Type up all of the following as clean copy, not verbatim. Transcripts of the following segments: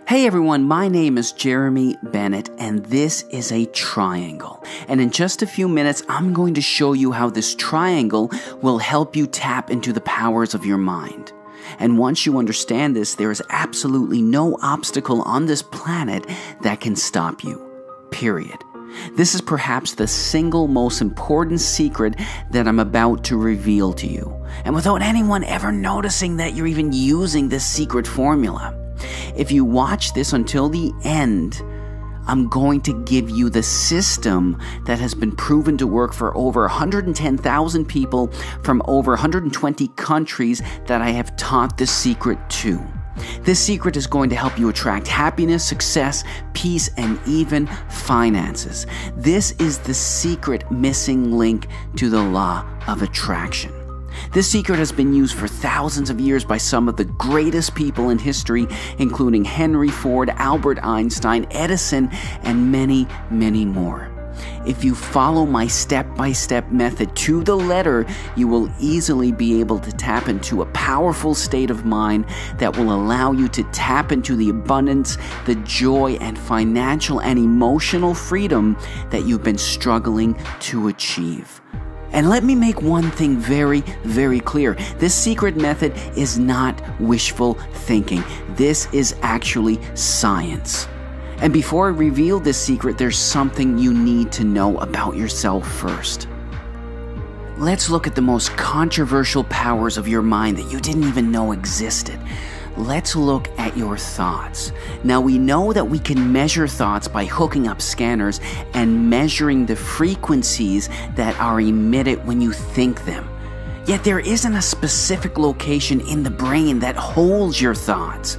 Hey everyone, my name is Jeremy Bennet, and this is a triangle. And in just a few minutes, I'm going to show you how this triangle will help you tap into the powers of your mind. And once you understand this, there is absolutely no obstacle on this planet that can stop you. Period. This is perhaps the single most important secret that I'm about to reveal to you. And without anyone ever noticing that you're even using this secret formula. If you watch this until the end, I'm going to give you the system that has been proven to work for over 110,000 people from over 120 countries that I have taught the secret to. This secret is going to help you attract happiness, success, peace, and even finances. This is the secret missing link to the law of attraction. This secret has been used for thousands of years by some of the greatest people in history, including Henry Ford, Albert Einstein, Edison, and many, many more. If you follow my step-by-step method to the letter, you will easily be able to tap into a powerful state of mind that will allow you to tap into the abundance, the joy, and financial and emotional freedom that you've been struggling to achieve. And let me make one thing very, very clear. This secret method is not wishful thinking. This is actually science. And before I reveal this secret, there's something you need to know about yourself first. Let's look at the most controversial powers of your mind that you didn't even know existed. Let's look at your thoughts. Now we know that we can measure thoughts by hooking up scanners and measuring the frequencies that are emitted when you think them. Yet there isn't a specific location in the brain that holds your thoughts.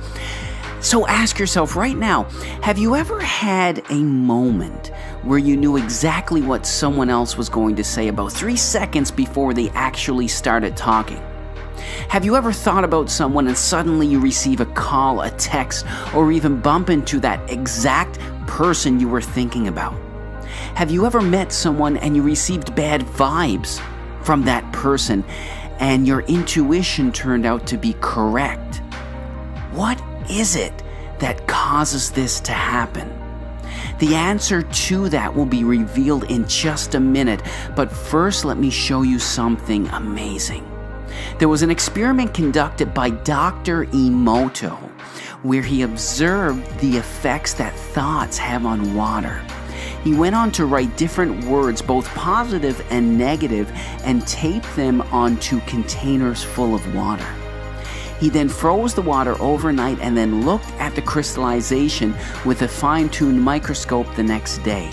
So ask yourself right now, have you ever had a moment where you knew exactly what someone else was going to say about 3 seconds before they actually started talking? Have you ever thought about someone and suddenly you receive a call, a text, or even bump into that exact person you were thinking about? Have you ever met someone and you received bad vibes from that person and your intuition turned out to be correct? What is it that causes this to happen? The answer to that will be revealed in just a minute, but first let me show you something amazing. There was an experiment conducted by Dr. Emoto where he observed the effects that thoughts have on water. He went on to write different words, both positive and negative, and tape them onto containers full of water. He then froze the water overnight and then looked at the crystallization with a fine-tuned microscope the next day.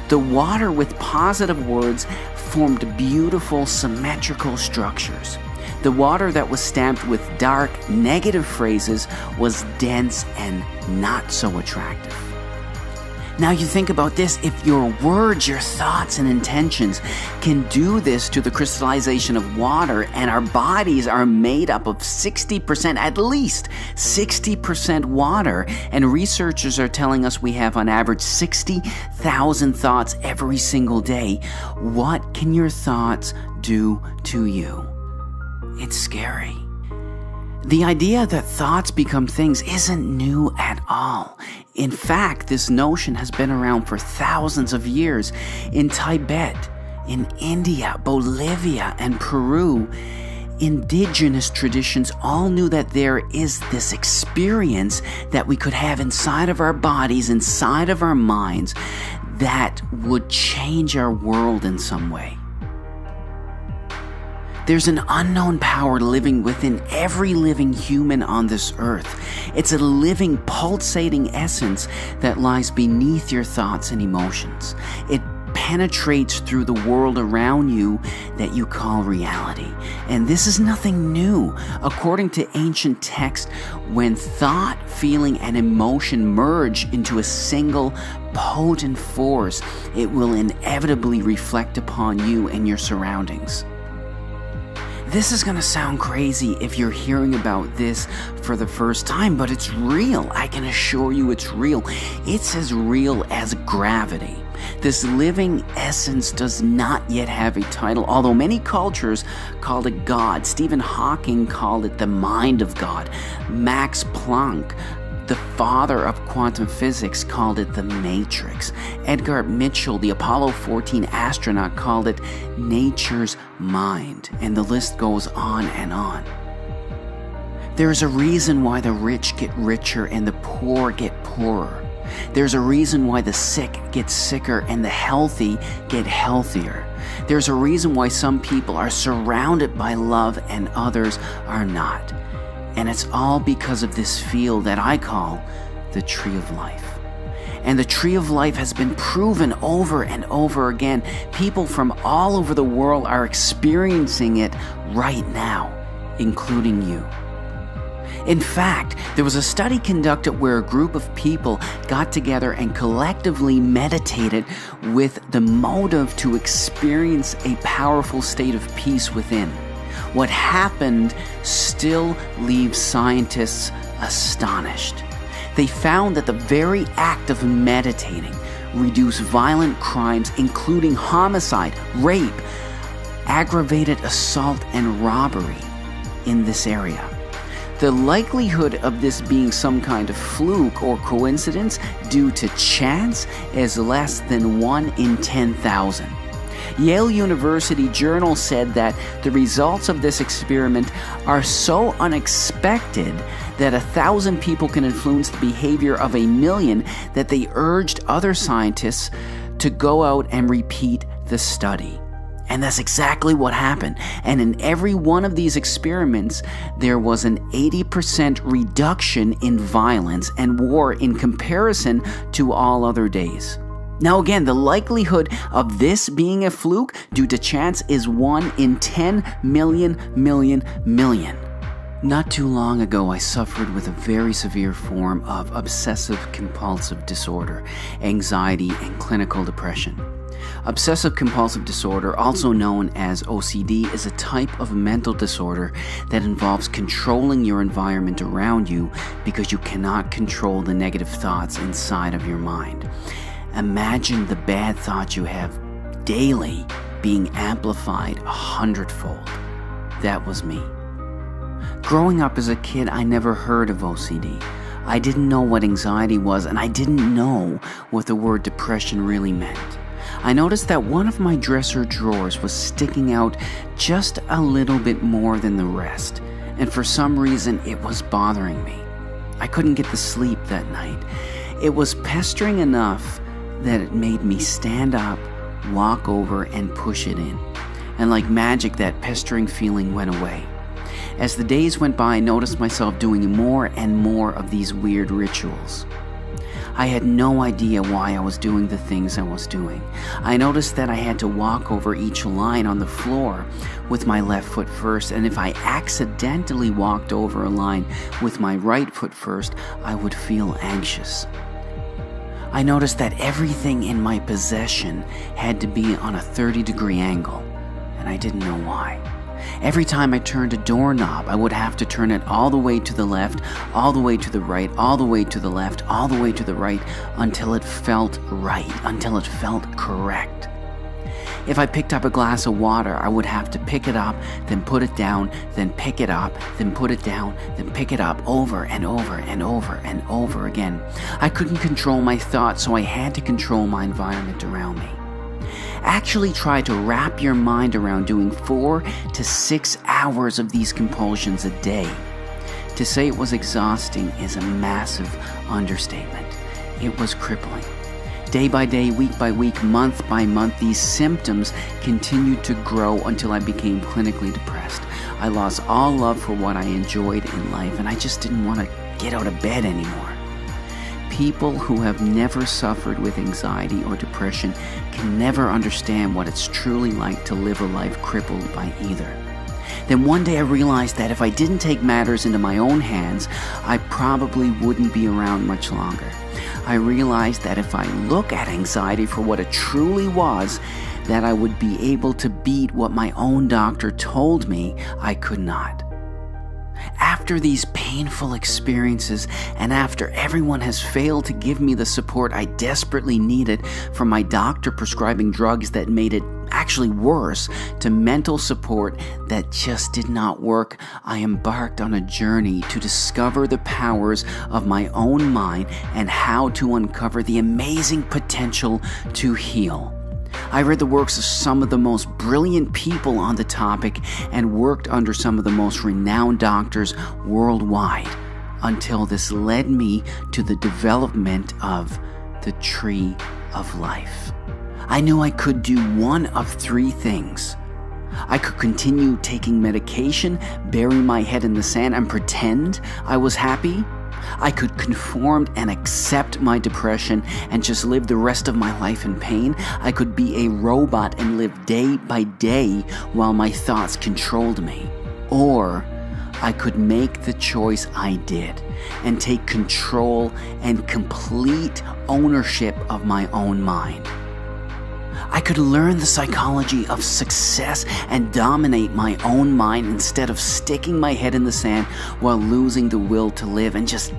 The water with positive words formed beautiful symmetrical structures. The water that was stamped with dark, negative phrases was dense and not so attractive. Now you think about this, if your words, your thoughts and intentions can do this to the crystallization of water, and our bodies are made up of 60%, at least 60% water, and researchers are telling us we have on average 60,000 thoughts every single day, what can your thoughts do to you? It's scary. The idea that thoughts become things isn't new at all. In fact, this notion has been around for thousands of years. In Tibet, in India, Bolivia, and Peru, indigenous traditions all knew that there is this experience that we could have inside of our bodies, inside of our minds, that would change our world in some way. There's an unknown power living within every living human on this earth. It's a living, pulsating essence that lies beneath your thoughts and emotions. It penetrates through the world around you that you call reality. And this is nothing new. According to ancient texts, when thought, feeling, and emotion merge into a single potent force, it will inevitably reflect upon you and your surroundings. This is going to sound crazy if you're hearing about this for the first time, but it's real. I can assure you it's real. It's as real as gravity. This living essence does not yet have a title, although many cultures called it God. Stephen Hawking called it the mind of God. Max Planck, The father of quantum physics called it the Matrix. Edgar Mitchell, the Apollo 14 astronaut, called it nature's mind. And the list goes on and on. There's a reason why the rich get richer and the poor get poorer. There's a reason why the sick get sicker and the healthy get healthier. There's a reason why some people are surrounded by love and others are not. And it's all because of this field that I call the Tree of Life. And the Tree of Life has been proven over and over again. People from all over the world are experiencing it right now, including you. In fact, there was a study conducted where a group of people got together and collectively meditated with the motive to experience a powerful state of peace within. What happened still leaves scientists astonished. They found that the very act of meditating reduced violent crimes, including homicide, rape, aggravated assault, and robbery in this area. The likelihood of this being some kind of fluke or coincidence due to chance is less than 1 in 10,000. Yale University Journal said that the results of this experiment are so unexpected that 1,000 people can influence the behavior of 1,000,000 that they urged other scientists to go out and repeat the study. And that's exactly what happened. And in every one of these experiments, there was an 80% reduction in violence and war in comparison to all other days. Now again, the likelihood of this being a fluke due to chance is 1 in 10 million. Not too long ago, I suffered with a very severe form of obsessive-compulsive disorder, anxiety, and clinical depression. Obsessive-compulsive disorder, also known as OCD, is a type of mental disorder that involves controlling your environment around you because you cannot control the negative thoughts inside of your mind. Imagine the bad thoughts you have daily being amplified 100-fold. That was me. Growing up as a kid, I never heard of OCD. I didn't know what anxiety was, and I didn't know what the word depression really meant. I noticed that one of my dresser drawers was sticking out just a little bit more than the rest, and for some reason it was bothering me. I couldn't get to sleep that night. It was pestering enough that it made me stand up, walk over, and push it in. And like magic, that pestering feeling went away. As the days went by, I noticed myself doing more and more of these weird rituals. I had no idea why I was doing the things I was doing. I noticed that I had to walk over each line on the floor with my left foot first, and if I accidentally walked over a line with my right foot first, I would feel anxious. I noticed that everything in my possession had to be on a 30-degree angle, and I didn't know why. Every time I turned a doorknob, I would have to turn it all the way to the left, all the way to the right, all the way to the left, all the way to the right, until it felt right, until it felt correct. If I picked up a glass of water, I would have to pick it up, then put it down, then pick it up, then put it down, then pick it up over and over and over and over again. I couldn't control my thoughts, so I had to control my environment around me. Actually try to wrap your mind around doing 4 to 6 hours of these compulsions a day. To say it was exhausting is a massive understatement. It was crippling. Day by day, week by week, month by month, these symptoms continued to grow until I became clinically depressed. I lost all love for what I enjoyed in life, and I just didn't want to get out of bed anymore. People who have never suffered with anxiety or depression can never understand what it's truly like to live a life crippled by either. Then one day I realized that if I didn't take matters into my own hands, I probably wouldn't be around much longer. I realized that if I look at anxiety for what it truly was, that I would be able to beat what my own doctor told me I could not. After these painful experiences, and after everyone has failed to give me the support I desperately needed from my doctor prescribing drugs that made it actually worse, to mental support that just did not work, I embarked on a journey to discover the powers of my own mind and how to uncover the amazing potential to heal. I read the works of some of the most brilliant people on the topic and worked under some of the most renowned doctors worldwide until this led me to the development of the Tree of Life. I knew I could do one of three things. I could continue taking medication, bury my head in the sand, and pretend I was happy. I could conform and accept my depression and just live the rest of my life in pain. I could be a robot and live day by day while my thoughts controlled me. Or I could make the choice I did and take control and complete ownership of my own mind. I could learn the psychology of success and dominate my own mind instead of sticking my head in the sand while losing the will to live and just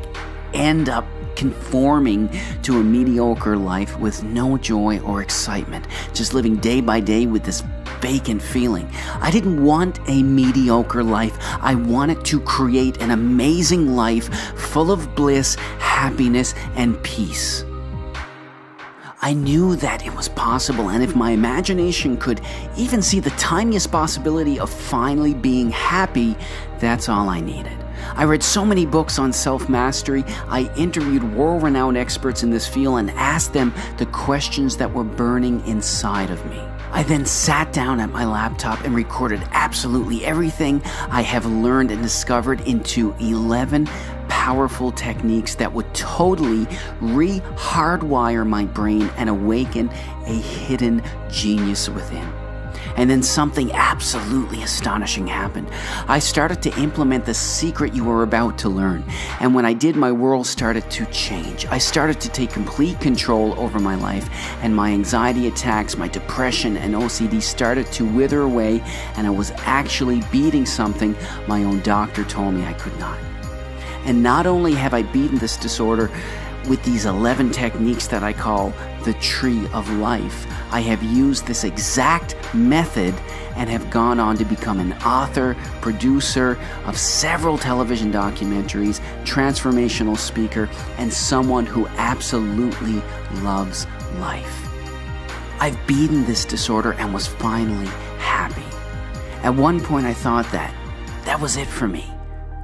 end up conforming to a mediocre life with no joy or excitement, just living day by day with this vacant feeling. I didn't want a mediocre life. I wanted to create an amazing life full of bliss, happiness, and peace. I knew that it was possible, and if my imagination could even see the tiniest possibility of finally being happy, that's all I needed. I read so many books on self-mastery. I interviewed world-renowned experts in this field and asked them the questions that were burning inside of me. I then sat down at my laptop and recorded absolutely everything I have learned and discovered into 11 powerful techniques that would totally re-hardwire my brain and awaken a hidden genius within. And then something absolutely astonishing happened. I started to implement the secret you are about to learn. And when I did, my world started to change. I started to take complete control over my life, and my anxiety attacks, my depression, and OCD started to wither away, and I was actually beating something my own doctor told me I could not. And not only have I beaten this disorder with these 11 techniques that I call the Tree of Life, I have used this exact method and have gone on to become an author, producer of several television documentaries, transformational speaker, and someone who absolutely loves life. I've beaten this disorder and was finally happy. At one point I thought that was it for me,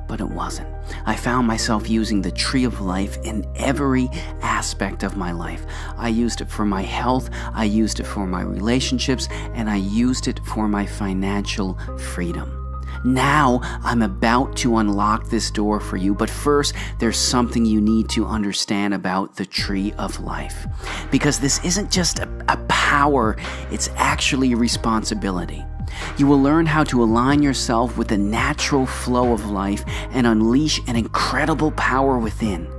but it wasn't. I found myself using the Tree of Life in every aspect of my life. I used it for my health, I used it for my relationships, and I used it for my financial freedom. Now, I'm about to unlock this door for you, but first, there's something you need to understand about the Tree of Life. Because this isn't just a power, it's actually a responsibility. You will learn how to align yourself with the natural flow of life and unleash an incredible power within.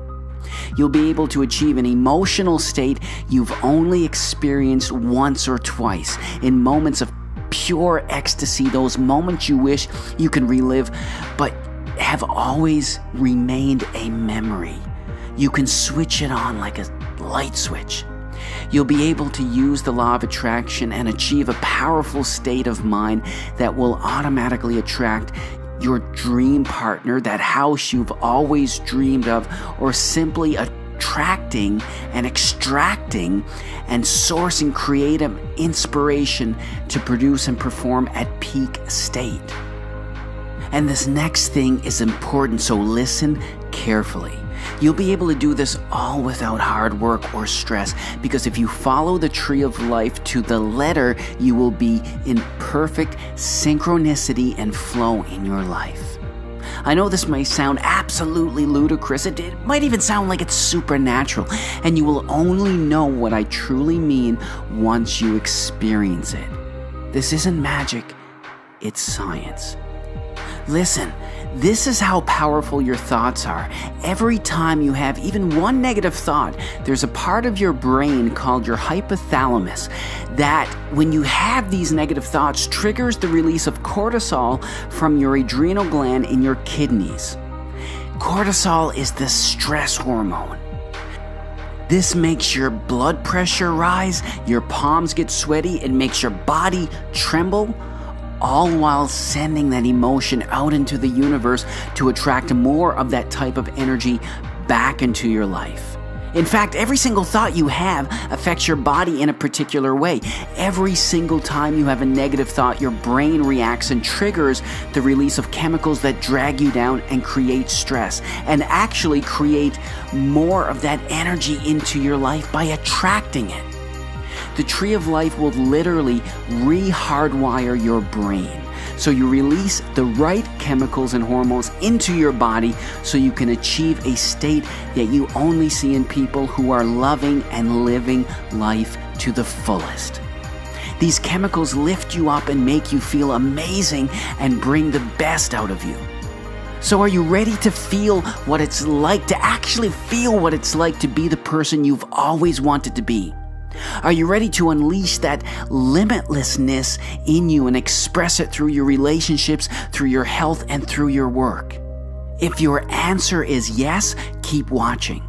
You'll be able to achieve an emotional state you've only experienced once or twice, in moments of pure ecstasy, those moments you wish you can relive, but have always remained a memory. You can switch it on like a light switch. You'll be able to use the law of attraction and achieve a powerful state of mind that will automatically attract your dream partner, that house you've always dreamed of, or simply attracting and extracting and sourcing creative inspiration to produce and perform at peak state. And this next thing is important, so listen carefully. You'll be able to do this all without hard work or stress, because if you follow the Tree of Life to the letter, you will be in perfect synchronicity and flow in your life. I know this may sound absolutely ludicrous, it might even sound like it's supernatural, and you will only know what I truly mean once you experience it. This isn't magic, it's science. Listen, this is how powerful your thoughts are. Every time you have even one negative thought, there's a part of your brain called your hypothalamus that, when you have these negative thoughts, triggers the release of cortisol from your adrenal gland in your kidneys. Cortisol is the stress hormone. This makes your blood pressure rise, your palms get sweaty, it makes your body tremble, all while sending that emotion out into the universe to attract more of that type of energy back into your life. In fact, every single thought you have affects your body in a particular way. Every single time you have a negative thought, your brain reacts and triggers the release of chemicals that drag you down and create stress, and actually create more of that energy into your life by attracting it. The Tree of Life will literally re-hardwire your brain, so you release the right chemicals and hormones into your body so you can achieve a state that you only see in people who are loving and living life to the fullest. These chemicals lift you up and make you feel amazing and bring the best out of you. So are you ready to feel what it's like, to actually feel what it's like to be the person you've always wanted to be? Are you ready to unleash that limitlessness in you and express it through your relationships, through your health, and through your work? If your answer is yes, keep watching.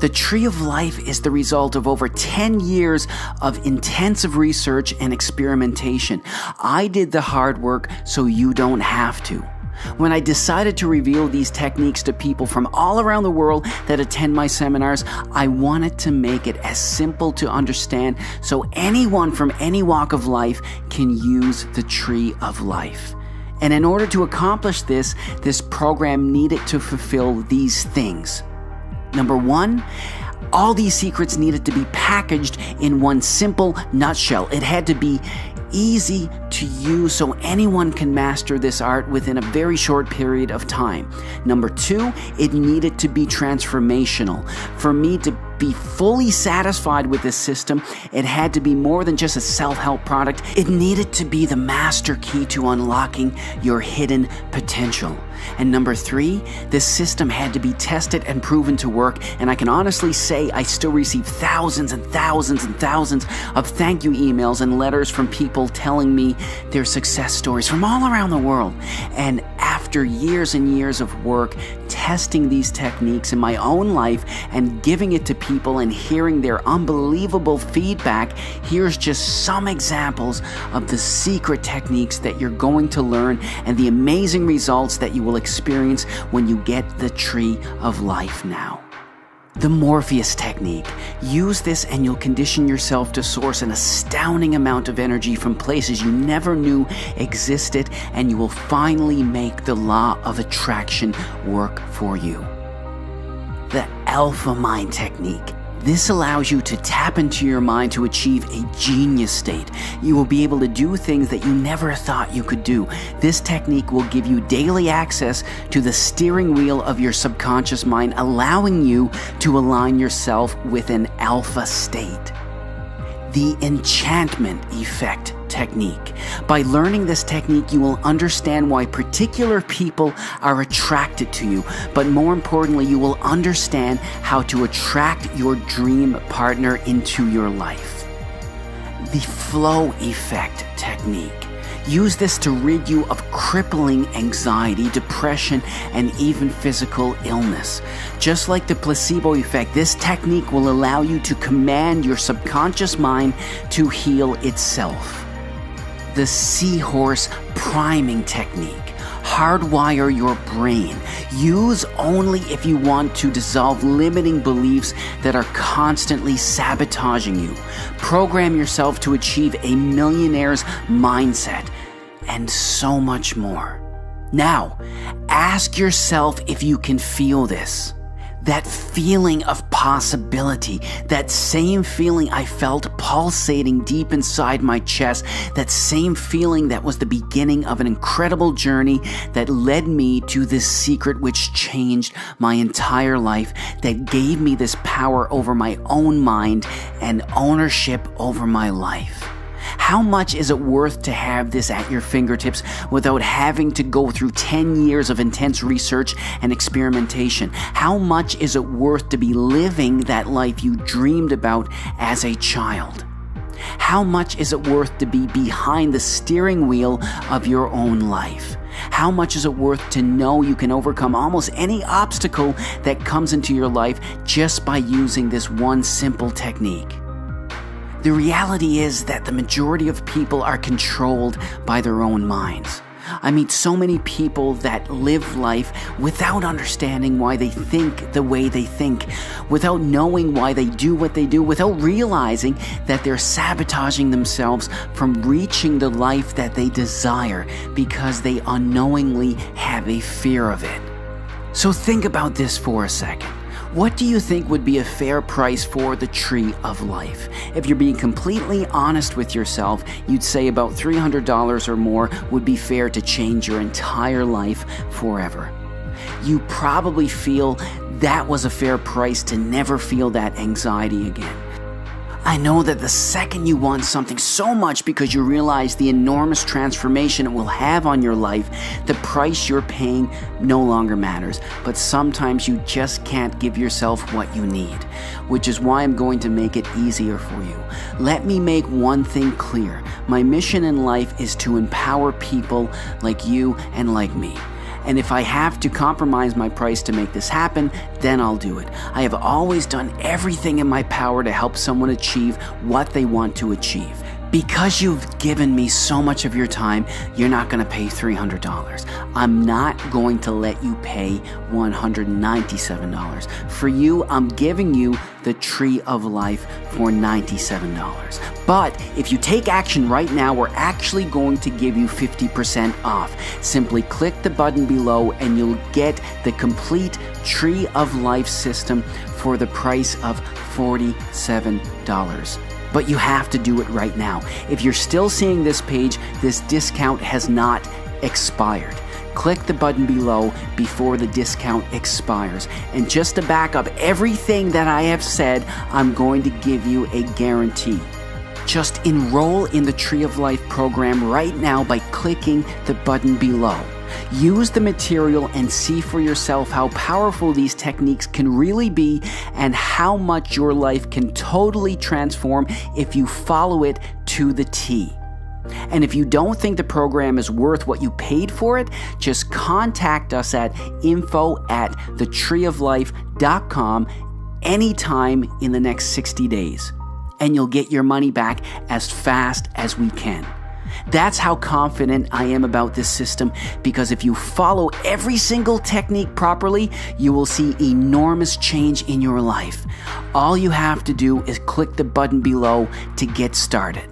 The Tree of Life is the result of over 10 years of intensive research and experimentation. I did the hard work so you don't have to. When I decided to reveal these techniques to people from all around the world that attend my seminars, I wanted to make it as simple to understand so anyone from any walk of life can use the Tree of Life. And in order to accomplish this program needed to fulfill these things. Number one, all these secrets needed to be packaged in one simple nutshell. It had to be easy to use so anyone can master this art within a very short period of time. Number two, it needed to be transformational. For me to be fully satisfied with this system, it had to be more than just a self-help product. It needed to be the master key to unlocking your hidden potential. And number three, this system had to be tested and proven to work, and I can honestly say I still receive thousands and thousands and thousands of thank you emails and letters from people telling me their success stories from all around the world. And after years and years of work testing these techniques in my own life and giving it to people and hearing their unbelievable feedback, here's just some examples of the secret techniques that you're going to learn and the amazing results that you will experience when you get the Tree of Life now. The Morpheus technique. Use this and you'll condition yourself to source an astounding amount of energy from places you never knew existed, and you will finally make the law of attraction work for you. The Alpha Mind technique. This allows you to tap into your mind to achieve a genius state. You will be able to do things that you never thought you could do. This technique will give you daily access to the steering wheel of your subconscious mind, allowing you to align yourself with an alpha state. The enchantment effect technique. By learning this technique, you will understand why particular people are attracted to you, but more importantly, you will understand how to attract your dream partner into your life. The flow effect technique. Use this to rid you of crippling anxiety, depression, and even physical illness. Just like the placebo effect, this technique will allow you to command your subconscious mind to heal itself. The Seahorse priming technique. Hardwire your brain. Use only if you want to dissolve limiting beliefs that are constantly sabotaging you. Program yourself to achieve a millionaire's mindset, and so much more. Now, ask yourself if you can feel this. That feeling of possibility, that same feeling I felt pulsating deep inside my chest, that same feeling that was the beginning of an incredible journey that led me to this secret which changed my entire life, that gave me this power over my own mind and ownership over my life. How much is it worth to have this at your fingertips without having to go through 10 years of intense research and experimentation? How much is it worth to be living that life you dreamed about as a child? How much is it worth to be behind the steering wheel of your own life? How much is it worth to know you can overcome almost any obstacle that comes into your life just by using this one simple technique? The reality is that the majority of people are controlled by their own minds. I meet so many people that live life without understanding why they think the way they think, without knowing why they do what they do, without realizing that they're sabotaging themselves from reaching the life that they desire because they unknowingly have a fear of it. So think about this for a second. What do you think would be a fair price for the tree of life? If you're being completely honest with yourself, you'd say about $300 or more would be fair to change your entire life forever. You probably feel that was a fair price to never feel that anxiety again. I know that the second you want something so much because you realize the enormous transformation it will have on your life, the price you're paying no longer matters. But sometimes you just can't give yourself what you need, which is why I'm going to make it easier for you. Let me make one thing clear. My mission in life is to empower people like you and like me. And if I have to compromise my price to make this happen, then I'll do it. I have always done everything in my power to help someone achieve what they want to achieve. Because you've given me so much of your time, you're not going to pay $300. I'm not going to let you pay $197. For you, I'm giving you the tree of life for $97. But if you take action right now, we're actually going to give you 50% off. Simply click the button below and you'll get the complete tree of life system for the price of $47. But you have to do it right now. If you're still seeing this page, this discount has not expired. Click the button below before the discount expires. And just to back up everything that I have said, I'm going to give you a guarantee. Just enroll in the Tree of Life program right now by clicking the button below. Use the material and see for yourself how powerful these techniques can really be and how much your life can totally transform if you follow it to the T. And if you don't think the program is worth what you paid for it, just contact us at info@thetreeoflife.com anytime in the next 60 days. And you'll get your money back as fast as we can. That's how confident I am about this system, because if you follow every single technique properly, you will see enormous change in your life. All you have to do is click the button below to get started.